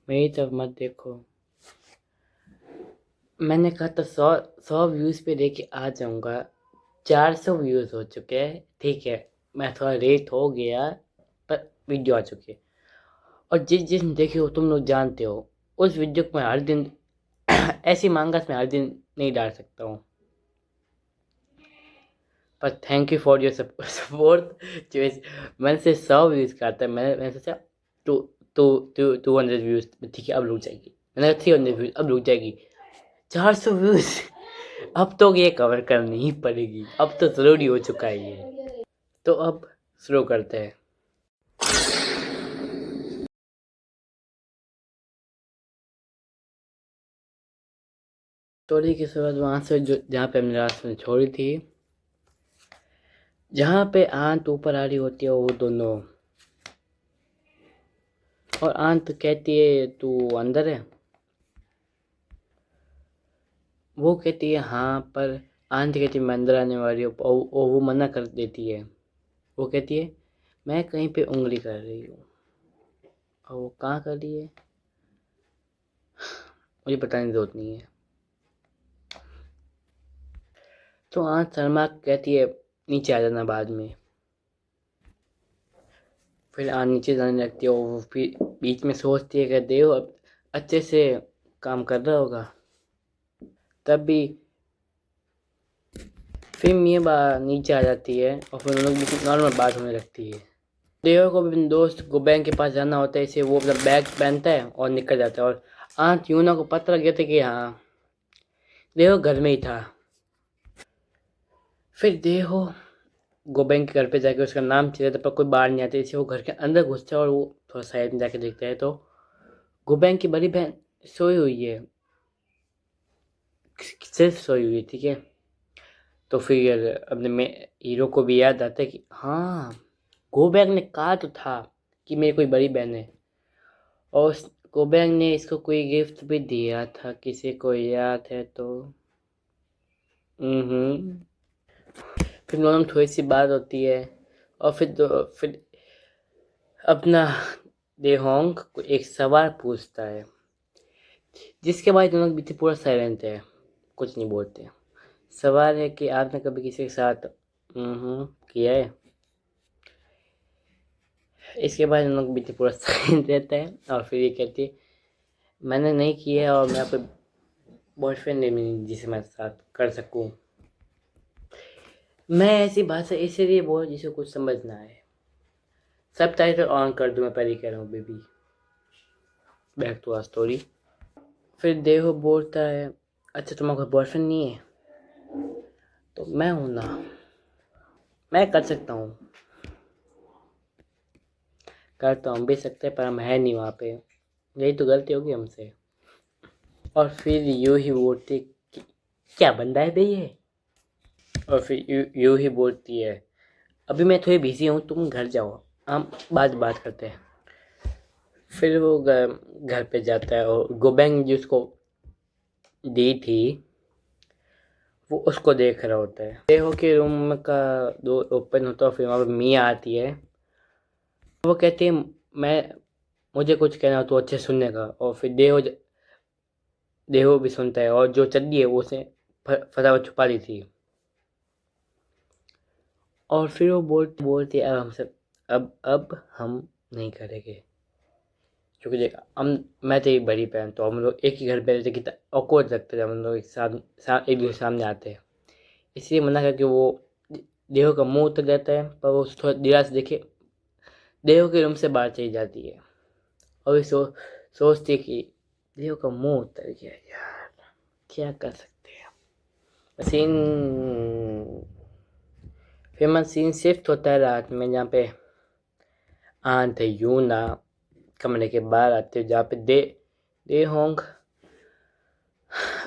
मेरी तरफ मत देखो। मैंने कहा था 100 व्यूज़ पे लेके आ जाऊंगा। 400 व्यूज़ हो चुके हैं। ठीक है, मैं थोड़ा लेट हो गया, पर वीडियो आ चुकी है। और जिस देखे हो तुम लोग जानते हो, उस वीडियो को मैं हर दिन ऐसी मांगा मैं हर दिन नहीं डाल सकता हूँ। पर thank you for your support. जो मैंने से 100 व्यूज़ का आता है, मैंने सोचा टू टू टू 200 व्यूज़ ठीक है, अब रुक जाएगी। मैंने कहा 300 व्यूज़, अब रुक जाएगी। 400 व्यूज़ अब तो ये कवर करनी ही पड़ेगी, अब तो ज़रूरी हो चुका है ये। तो अब शुरू करते हैं। स्टोरी की शुरुआत वहाँ से जो जहाँ पे हमने लास्ट में छोड़ी थी, जहाँ पे आंत ऊपर आ रही होती है वो दोनों, और आंत कहती है तू अंदर है। वो कहती है हाँ, पर आंत कहती है मैं अंदर आने वाली हूँ, और वो मना कर देती है। वो कहती है मैं कहीं पे उंगली कर रही हूँ, और वो कहाँ कर रही है मुझे बताने की जरूरत नहीं है। तो आंत शर्मा कहती है नीचे आ जाना बाद में। फिर नीचे जाने लगती है, और वो फिर बीच में सोचती है कि देव अब अच्छे से काम कर रहा होगा। तब भी फिर मियाँ नीचे आ जाती है, और फिर उन लोग की नॉर्मल बात होने लगती है। देव को भी अपने दोस्त गोबैंग के पास जाना होता है, इसे वो अपना बैग पहनता है और निकल जाता है। और आंट यूना को पता लग गया था कि हाँ, देव घर में ही था। फिर देव गोबैंग के घर पे जाके उसका नाम चिल्लाता, पर कोई बाहर नहीं आती, इसे वो घर के अंदर घुसता है, और वो थोड़ा साइड में जाके देखता है तो गोबैंग की बड़ी बहन सोई हुई है, सिर्फ सोई हुई है। ठीक है, तो फिर अपने में हीरो को भी याद आता है कि हाँ, गोबैंग ने कहा तो था कि मेरी कोई बड़ी बहन है, और गोबैंग ने इसको कोई गिफ्ट भी दिया था, किसी को याद है तो। फिर दोनों में थोड़ी सी बात होती है, और फिर अपना देहोंग को एक सवाल पूछता है, जिसके बाद दोनों के पीछे पूरा साइलेंट है, कुछ नहीं बोलते। सवाल है कि आपने कभी किसी के साथ किया है। इसके बाद हम लोग बीते पूरा साइलेंट रहता है, और फिर ये कहती है मैंने नहीं किया है, और मेरा कोई बॉयफ्रेंड नहीं जिसे मैं साथ कर सकूं। मैं ऐसी भाषा इसलिए बोल जिसे कुछ समझ ना आए। सब टाइटल ऑन कर दूं, मैं पहले कह रहा हूँ baby. Back to our story. फिर देहो बोलता है अच्छा तुम्हारा कोई बॉयफ्रेंड नहीं है, तो मैं हूं ना, मैं कर सकता हूँ। कर तो हम भी सकते हैं, पर हम है नहीं वहाँ पे, यही तो गलती होगी हमसे। और फिर यूं ही बोलती कि क्या बंदा है भई ये। और फिर यूं ही बोलती है अभी मैं थोड़ी बिजी हूँ, तुम घर जाओ, हम बाद बात करते हैं। फिर वो घर पे जाता है, और गोबैंग जिसको दी थी वो उसको देख रहा होता है। देहो के रूम का डोर ओपन होता है, फिर वहाँ पर मिया आती है। वो कहती है मैं मुझे कुछ कहना हो तो अच्छे सुनने का। और फिर देहो भी सुनता है, और जो चड्डी है वो उसे फटाफट छुपा दी थी। और फिर वो बोलती है अब हमसे अब हम नहीं करेंगे, क्योंकि देख हम मैं तेरी बड़ी बहन, तो हम लोग एक ही घर पे रहते, कितना ऑकवर्ड लगता है जब हम लोग एक दूसरे सामने आते हैं। इसलिए मना करके वो देहो का मुंह उतर जाता है, पर वो थोड़ा दिला से देखे देहो के रूम से बाहर चली जाती है। और वो सोचती है कि देहो का मुंह उतर गया यार, क्या कर सकते हैं। सीन शिफ्ट होता है रात में, जहाँ पे आंट यूना कमरे के बाहर आते हैं, जहाँ पे दे होंग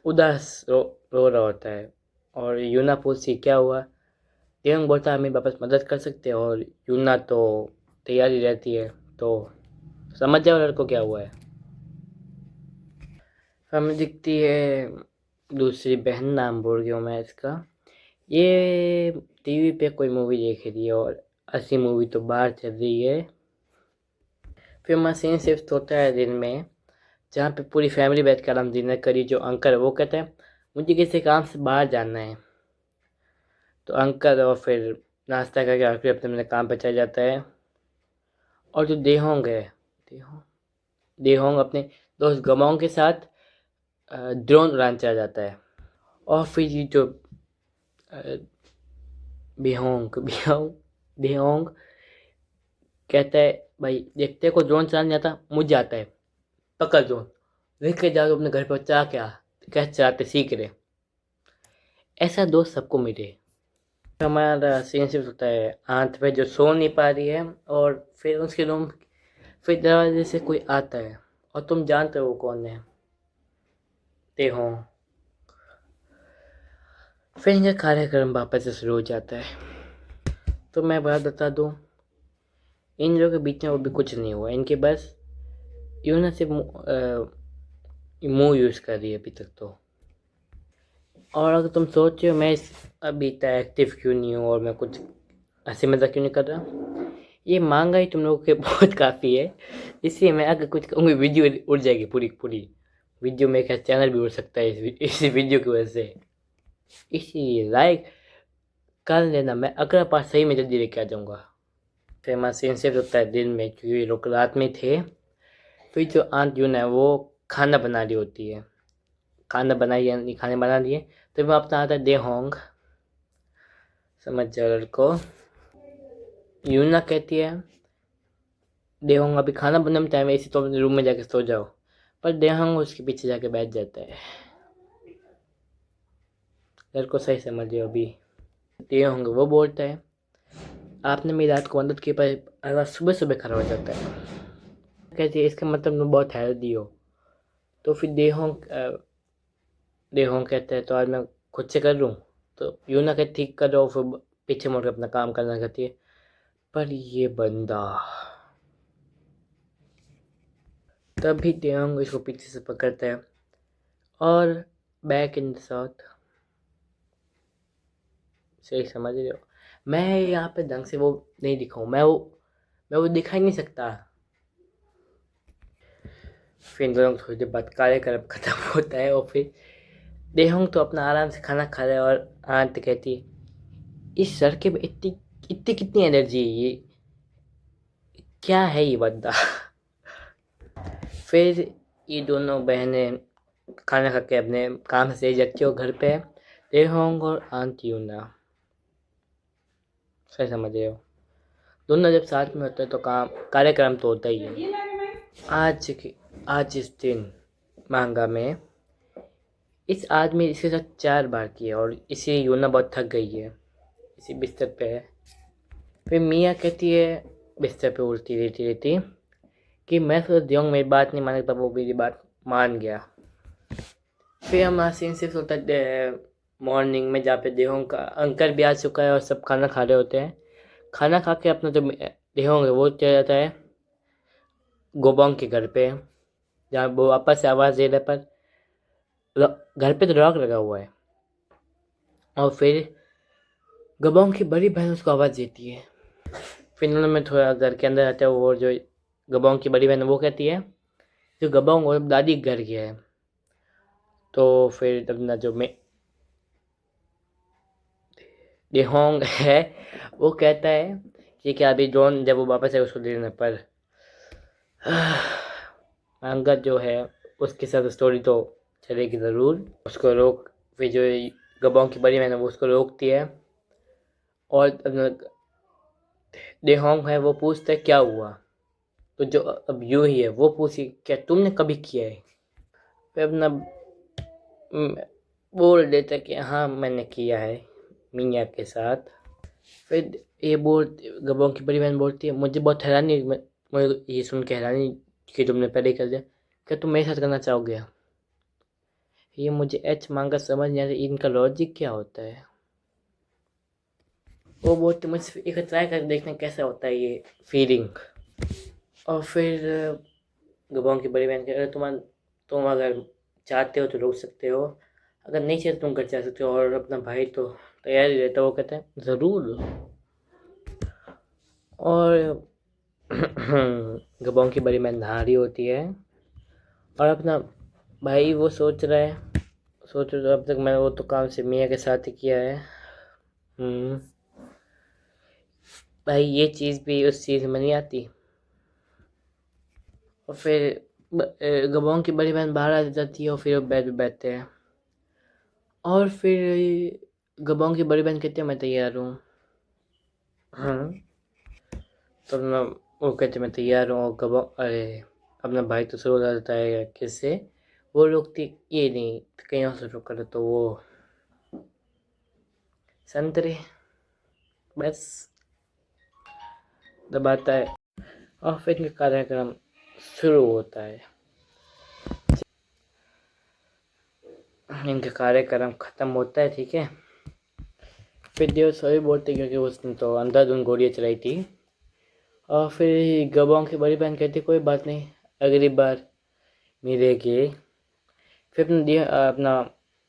उदास रो रहा होता है। और यूना पूछती क्या हुआ। देहोंग बोलता है हमें वापस मदद कर सकते हैं, और यूना तो तैयारी रहती है, तो समझ जाओ लड़को क्या हुआ है। हमें दिखती है दूसरी बहन, नाम भूल गया मैं इसका। ये टीवी पे कोई मूवी देख रही है, और असली मूवी तो बाहर चल रही है। फिर मशीन शिफ्ट होता है दिन में, जहाँ पे पूरी फैमिली बैठ कर हम डिनर करी। जो अंकल है वो कहते हैं मुझे किसी काम से बाहर जाना है, तो अंकल और फिर नाश्ता करके और फिर अपने अपने काम पे चल जाता है। और जो देहोंग है, देहोंग देहोंग अपने दोस्त गमाओं के साथ ड्रोन उड़ान चला जाता है। और फिर ये जो अ, बेहोंग बेहोंग देहोंग कहता है भाई देखते को ड्रोन चलाने आता, मुझे आता है, पकड़ ड्रोन लेके जाओ अपने घर पर चला क्या, कैसे चलाते सीख रहे। ऐसा दोस्त सबको मिले। हमारा सीन शिफ्ट होता है आंत पे जो सो नहीं पा रही है, और फिर उसके रूम फिर दरवाजे से कोई आता है और तुम जानते हो वो कौन है, ते हो। फिर इनका कार्यक्रम वापस से शुरू हो जाता है। तो मैं बात बता दूं, इन लोगों के बीच में वो भी कुछ नहीं हुआ, इनके बस यूं ना सिर्फ मुंह यूज़ कर रही है अभी तक तो। और अगर तुम सोच रहे हो मैं अभी तक एक्टिव क्यों नहीं हूँ और मैं कुछ हंसी मजाक क्यों नहीं कर रहा, ये मांगा ही तुम लोगों के बहुत काफ़ी है। इसलिए मैं अगर कुछ कहूँगी वीडियो उड़ जाएगी पूरी पूरी वीडियो, मेरे ख्याल चैनल भी उड़ सकता है इस वीडियो की वजह से। इसीलिए लाइक कर लेना, मैं अगला पार्ट सही में जल्दी लेके आ जाऊँगा। फिर हमारा सीन सेट होता है दिन में, क्योंकि लोग रात में थे। फिर जो आंट जून है वो खाना बना रही होती है, खाना बनाई या नहीं खाने बना लिए, तो मैं अपना आता है दे होंग, समझ जाओ लड़को। यूना कहती है देहोंग अभी खाना बनने में टाइम है, इसी तो अपने रूम में जाके सो जाओ। पर देहोंग उसके पीछे जाके बैठ जाता है। लड़को सही समझ लियो अभी। देहोंग वो बोलता है आपने मेरी रात को मदद की, पर अगला सुबह सुबह खड़ा हो जाता है। कहती है इसका मतलब तुम बहुत हेल्दी हो। तो फिर देहोंग कहते हैं तो आज मैं खुद से कर लूँ, तो यूना कहती ठीक कर दो, फिर पीछे मुड़ के अपना काम करना कहती है। पर ये बंदा तभी देहोंग इसको पीछे से पकड़ता है और बैक इन द साउथ। सही समझ रहे हो, मैं यहाँ पे ढंग से वो नहीं दिखाऊँ, मैं वो दिखा ही नहीं सकता। फिर इन दोनों थोड़ी देर बाद कार्यक्रम खत्म होता है और फिर देहोंग तो अपना आराम से खाना खा रहा है और आंट कहती है इस लड़के में इतनी इतनी कितनी एनर्जी है, ये क्या है ये बंदा। फिर ये दोनों बहनें खाना खा के अपने काम से जाती हो घर पे, देहोंग और आंट यूना। सही समझ रहे हो, दोनों जब साथ में होते हैं तो काम कार्यक्रम तो होता ही है। आज इस दिन मांगा में इस आदमी इसके साथ 4 बार किया और इसी यूना बहुत थक गई है, इसी बिस्तर पे है। फिर मियाँ कहती है बिस्तर पे उल्टी रहती रहती कि मैं सोच दियोंग मेरी बात नहीं मानेगा, तब वो मेरी बात मान गया। फिर हमारा सीन सिर्फ होता है मॉर्निंग में, जहाँ पे देहोंग का अंकल भी आ चुका है और सब खाना खा रहे होते हैं। खाना खा के अपना जो देहोंग है वो चला जाता है गोबोंग के घर पे, जहाँ वो वापस से आवाज़ दे रहे पर घर पे तो लॉक लगा हुआ है। और फिर गबोंग की बड़ी बहन उसको आवाज़ देती है। फिर उन्होंने में थोड़ा घर के अंदर आता है, वो जो गबोंग की बड़ी बहन वो कहती है जो गबोंग और दादी के घर गया है। तो फिर अपना जो मैं देहोंग है वो कहता है कि क्या अभी जॉन जब वो वापस है उसको देने पर अंगद जो है उसके साथ स्टोरी तो चलेगी ज़रूर। उसको रोक फिर जो गबोंग की बड़ी बहन है वो उसको रोकती है और देहोंग है वो पूछता है क्या हुआ, तो जो अब यू ही है वो पूछी क्या तुमने कभी किया है। फिर अपना बोल देता कि हाँ मैंने किया है मियाँ के साथ। फिर ये गबोंग की बड़ी बहन बोलती है मुझे बहुत हैरानी, मुझे ये सुन के हैरानी कि तुमने पहले कर दिया, क्या तुम मेरे साथ करना चाहोगे। ये मुझे एच मांगा समझ नहीं आता इनका लॉजिक क्या होता है। वो बोलते मुझे एक ट्राई कर देखना कैसा होता है ये फीलिंग। और फिर गबोंग की बड़ी बहन कह तुम अगर चाहते हो तो रोक सकते हो, अगर नहीं चाहते तुम घर जा सकते हो। और अपना भाई तो तैयार ही रहता है, वो कहता है ज़रूर। और गबोंग की बड़ी बहन नहा रही होती है और अपना भाई वो सोच रहा है, सोचो तो अब तक मैंने वो तो काम से मियाँ के साथ ही किया है। भाई ये चीज़ भी उस चीज़ में नहीं आती। और फिर गबों की बड़ी बहन बाहर आ जाती है और फिर वो बेड पे बैठते हैं। और फिर गबों की बड़ी बहन कहती है मैं तैयार हूँ। हाँ, तो अपना वो कहते मैं तैयार हूँ, और गबों अरे अपना भाई तो शुरू हो जाता है किससे, वो लोग थी ये नहीं तो कहीं और शुरू करे तो वो संतरे बस दबाता है। और फिर इनका कार्यक्रम शुरू होता है। इनका कार्यक्रम ख़त्म होता है, ठीक है। फिर देव सॉरी बोलते क्योंकि उसने तो अंधाधुंध गोलियाँ चलाई थी। और फिर गबों की बड़ी बहन कहती कोई बात नहीं, अगली बार मिलेगी। फिर अपना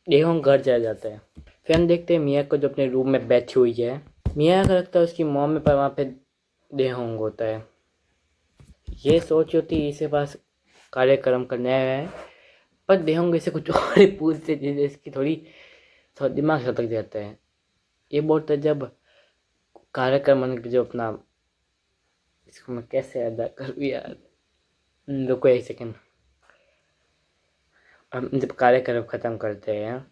देहोंग घर चला जाता है। फिर हम देखते हैं मियाँ को जो अपने रूम में बैठी हुई है। मियाँ का लगता है उसकी मॉम में, पर वहाँ पे देहोंग होता है। ये सोच होती है इसके पास कार्यक्रम करने आया है, पर देहोंग इसे कुछ और ही पूछते जिससे इसकी थोड़ा दिमाग सटक जाता है। ये बोलता है जब कार्यक्रम जो अपना, इसको मैं कैसे अदा करूँ यार, रुको एक सेकेंड। हम जब कार्यक्रम ख़त्म करते हैं,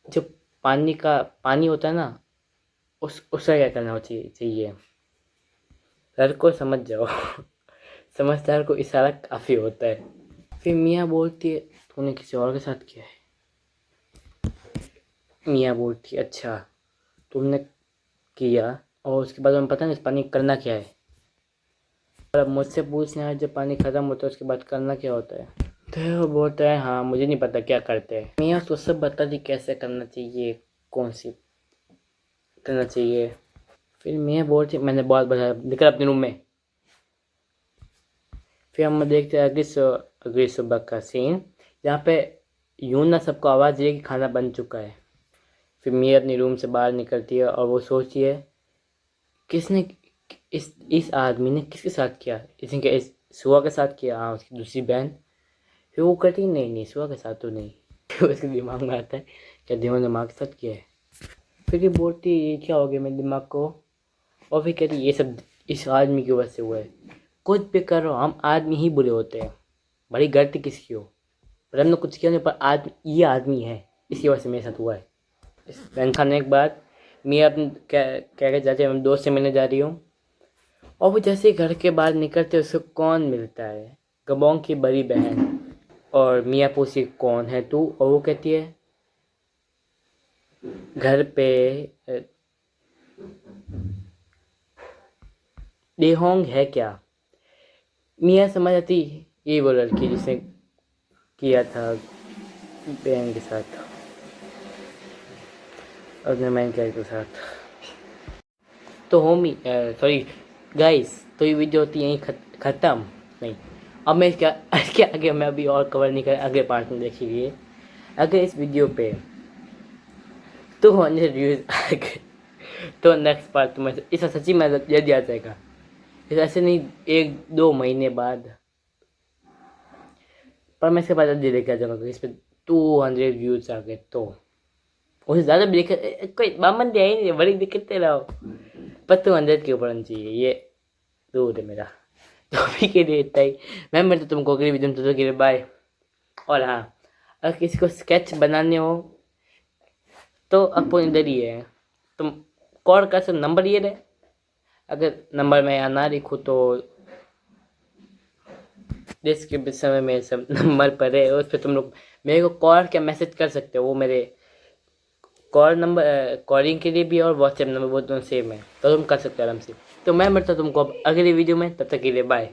जो पानी होता है ना, उसका क्या करना चाहिए, सर को समझ जाओ। समझदार को इशारा काफ़ी होता है। फिर मियाँ बोलती है तूने किसी और के साथ किया है। मियाँ बोलती है अच्छा तुमने किया, और उसके बाद हमें पता नहीं इस पानी करना क्या है। और अब मुझसे पूछना है जब पानी ख़त्म होता है उसके बाद करना क्या होता है। तो वो बोलता है हाँ मुझे नहीं पता क्या करते हैं। मियाँ उसको सब बता दी कैसे करना चाहिए, कौन सी करना चाहिए। फिर मियाँ बोलती मैंने बहुत बताया, निकल अपने रूम में। फिर हम देखते हैं अगली सुबह का सीन, जहाँ पे यूं ना सबको आवाज़ दिए कि खाना बन चुका है। फिर मियाँ अपनी रूम से बाहर निकलती है और वो सोचती है किसने इस आदमी ने किसके साथ किया, इसने क्या इस सुहा के साथ किया, हाँ उसकी दूसरी बहन। फिर वो कहती नहीं नहीं सुहा के साथ तो नहीं। फिर उसके दिमाग में आता है क्या दिमाग दिमाग के साथ किया है। फिर ये बोलती है ये क्या हो गया मेरे दिमाग को। और फिर कहती ये सब इस आदमी की वजह से हुआ है। कुछ भी करो हम आदमी ही बुरे होते हैं, बड़ी गलती किसकी हो, पर हमने कुछ किया नहीं, पर ये आदमी है इसकी वजह से मेरे साथ हुआ है। इस पैन खाने के बाद मैं अपने क्या के जाते हम दोस्त से मिलने जा रही हूँ। और वो जैसे ही घर के बाहर निकलते उसको कौन मिलता है, गबोंग की बड़ी बहन। और मियाँ पूछती कौन है तू, और वो कहती है घर पे देहोंग है क्या। मियाँ समझ आती ये वो लड़की जिसने किया था बहन के साथ, अपने मैन कैरेक्टर के साथ। तो होमी सॉरी गाइस, तो ये वीडियो होती है यहीं ख़त्म। नहीं, अब मैं इसके आगे मैं अभी और कवर नहीं कर, अगले पार्ट में देखिए। अगर इस वीडियो पे 200 व्यूज़ आ गए तो नेक्स्ट पार्ट तुम्हें इसे सच्ची में जल्दी आ जाएगा। इसे ऐसे नहीं 1-2 महीने बाद, पर मैं इसके बाद जल्दी लेके आ जाऊँगा इस पर 200 व्यूज़ आ गए तो। उससे ज़्यादा भी दिक्कत कोई बामन दिया ही नहीं, बड़ी दिक्कतें रहो, पर 200 के ऊपर होना चाहिए, ये दूर है मेरा। तो अभी के लिए इतना ही। मैं मिलता तुमको अगली वीडियो में, तो के लिए बाय। और हाँ, अगर किसी को स्केच बनाने हो तो अपन इधर ही है, तुम कॉल कर सकते, नंबर ये रहे। अगर नंबर में यहाँ ना लिखूँ तो डिस्क्रिप्शन में सब नंबर पर है, उस पर तुम लोग मेरे को कॉल क्या मैसेज कर सकते हो। वो मेरे कॉल नंबर कॉलिंग के लिए भी और व्हाट्सएप नंबर वो दोनों सेम है, तो तुम कर सकते हो आराम से। तो मैं मिलता तुमको अब अगली वीडियो में, तब तक के लिए बाय।